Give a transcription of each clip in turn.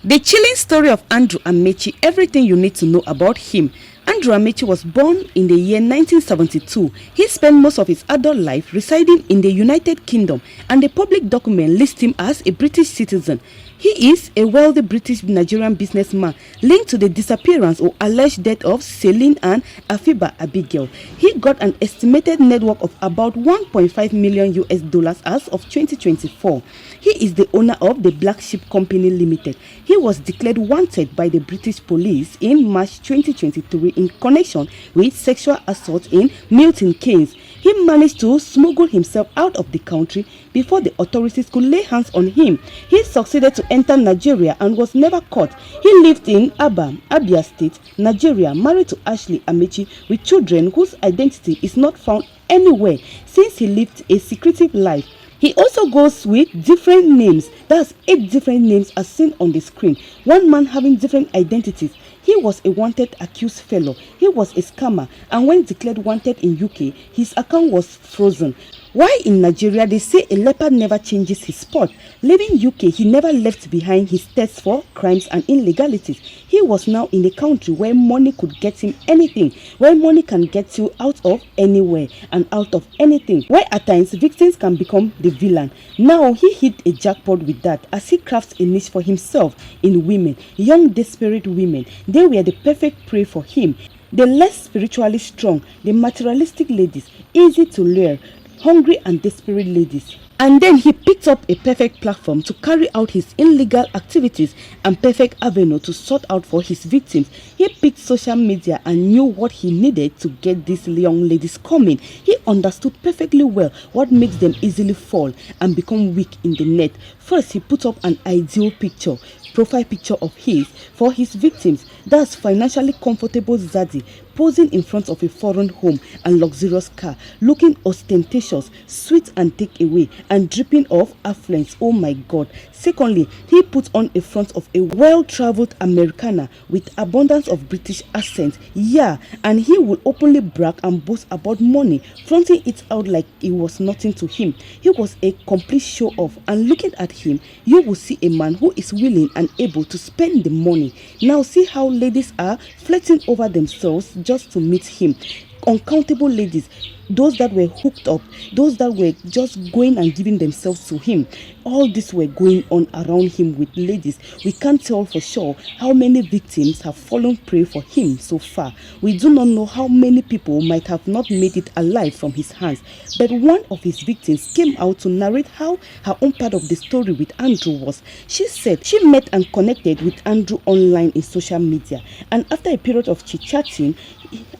The chilling story of Andrew Amaechi, everything you need to know about him. Andrew Amaechi was born in the year 1972. He spent most of his adult life residing in the United Kingdom, and the public document lists him as a British citizen. He is a wealthy British Nigerian businessman linked to the disappearance or alleged death of Celine and Afiba Abigail. He got an estimated net worth of about 1.5 million US dollars as of 2024. He is the owner of the Black Sheep Company Limited. He was declared wanted by the British police in March 2023 in connection with sexual assault in Milton Keynes. He managed to smuggle himself out of the country before the authorities could lay hands on him. He succeeded to enter Nigeria and was never caught. He lived in Aba, Abia State, Nigeria, married to Ashley Amaechi with children whose identity is not found anywhere since he lived a secretive life. He also goes with different names. That's 8 different names as seen on the screen. One man having different identities. He was a wanted accused fellow. He was a scammer, and when declared wanted in UK, his account was frozen. Why in Nigeria they say a leopard never changes his spot. Leaving UK, he never left behind his thirst for crimes and illegalities. He was now in a country where money could get him anything, where money can get you out of anywhere and out of anything, where at times victims can become the villain. Now he hit a jackpot with that as he crafts a niche for himself in women, young desperate women. They were the perfect prey for him. The less spiritually strong, the materialistic ladies, easy to lure, hungry and desperate ladies. And then he picked up a perfect platform to carry out his illegal activities and perfect avenue to sort out for his victims. He picked social media and knew what he needed to get these young ladies coming. He understood perfectly well what makes them easily fall and become weak in the net. First, he put up an ideal picture, profile picture of his for his victims. That's financially comfortable Zaddy posing in front of a foreign home and luxurious car, looking ostentatious, sweet and takeaway, and dripping of affluence. Oh my God. Secondly, he put on a front of a well-traveled Americana with abundance of British accent. Yeah, and he would openly brag and boast about money, fronting it out like it was nothing to him. He was a complete show-off, and looking at him, you will see a man who is willing and able to spend the money. Now see how ladies are flirting over themselves just to meet him. Uncountable ladies, those that were hooked up, those that were just going and giving themselves to him. All this were going on around him with ladies. We can't tell for sure how many victims have fallen prey for him so far. We do not know how many people might have not made it alive from his hands. But one of his victims came out to narrate how her own part of the story with Andrew was. She said she met and connected with Andrew online in social media, and after a period of chit-chatting,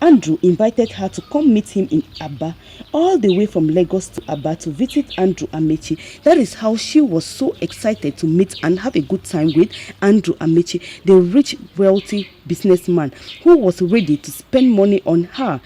Andrew invited her to come meet him in Aba, all the way from Lagos to Aba to visit Andrew Amaechi. That is how she was so excited to meet and have a good time with Andrew Amaechi, the rich, wealthy businessman who was ready to spend money on her.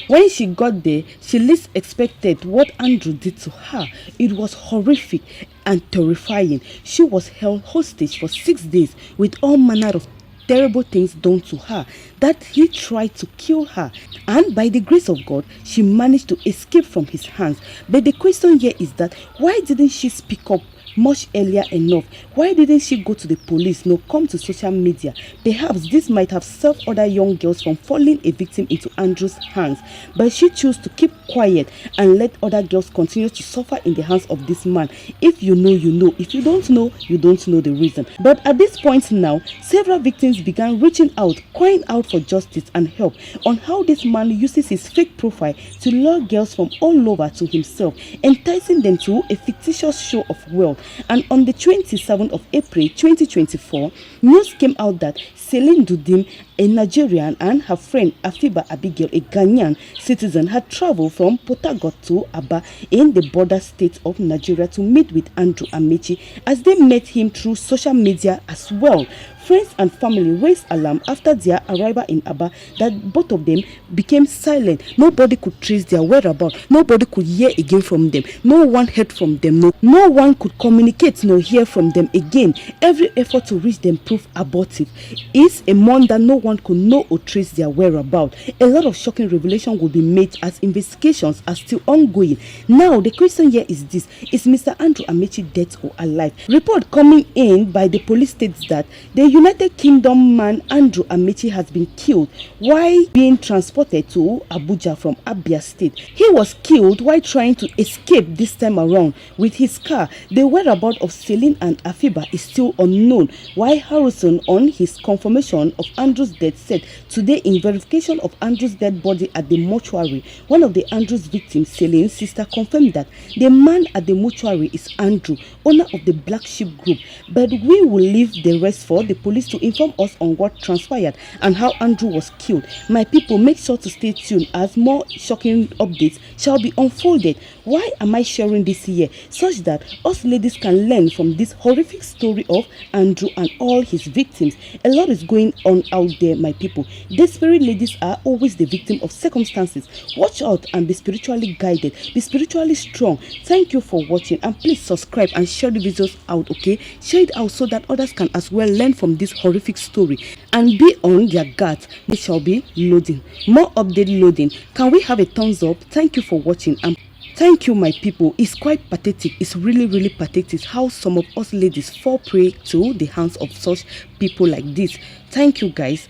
When she got there, she least expected what Andrew did to her. It was horrific and terrifying. She was held hostage for 6 days with all manner of terrible things done to her, that he tried to kill her, and by the grace of God she managed to escape from his hands. But the question here is that why didn't she speak up much earlier enough? Why didn't she go to the police, no come to social media? Perhaps this might have saved other young girls from falling a victim into Andrew's hands, but she chose to keep quiet and let other girls continue to suffer in the hands of this man. If you know, you know. If you don't know, you don't know the reason. But at this point now, several victims began reaching out, crying out for justice and help on how this man uses his fake profile to lure girls from all over to himself, enticing them to a fictitious show of wealth. And on the 27th of April 2024, news came out that Celine Dudim, a Nigerian, and her friend Afiba Abigail, a Ghanaian citizen, had traveled from Port Harcourt to Aba in the border state of Nigeria to meet with Andrew Amaechi, as they met him through social media as well. Friends and family raised alarm after their arrival in Aba that both of them became silent. Nobody could trace their whereabouts. Nobody could hear again from them. No one heard from them. No one could communicate nor hear from them again. Every effort to reach them proved abortive. It's a month that no one could know or trace their whereabouts. A lot of shocking revelation will be made as investigations are still ongoing. Now, the question here is this: is Mr. Andrew Amaechi dead or alive? Report coming in by the police states that the United Kingdom man Andrew Amaechi has been killed while being transported to Abuja from Abia State. He was killed while trying to escape this time around with his car. The whereabouts of Celine and Afiba is still unknown, while Harrison, on his confirmation of Andrew's death, said today in verification of Andrew's dead body at the mortuary, one of the Andrew's victims, Celine's sister, confirmed that the man at the mortuary is Andrew, owner of the Black Sheep Group. But we will leave the rest for the police to inform us on what transpired and how Andrew was killed. My people, make sure to stay tuned as more shocking updates shall be unfolded. Why am I sharing this here? Such that us ladies can learn from this horrific story of Andrew and all his victims. A lot is going on out there, my people. Desperate ladies are always the victim of circumstances. Watch out and be spiritually guided. Be spiritually strong. Thank you for watching, and please subscribe and share the videos out, okay? Share it out so that others can as well learn from this horrific story and be on their guard. They shall be loading. More update loading. Can we have a thumbs up? Thank you for watching, and thank you, my people. It's quite pathetic. It's really pathetic how some of us ladies fall prey to the hands of such people like this. Thank you, guys.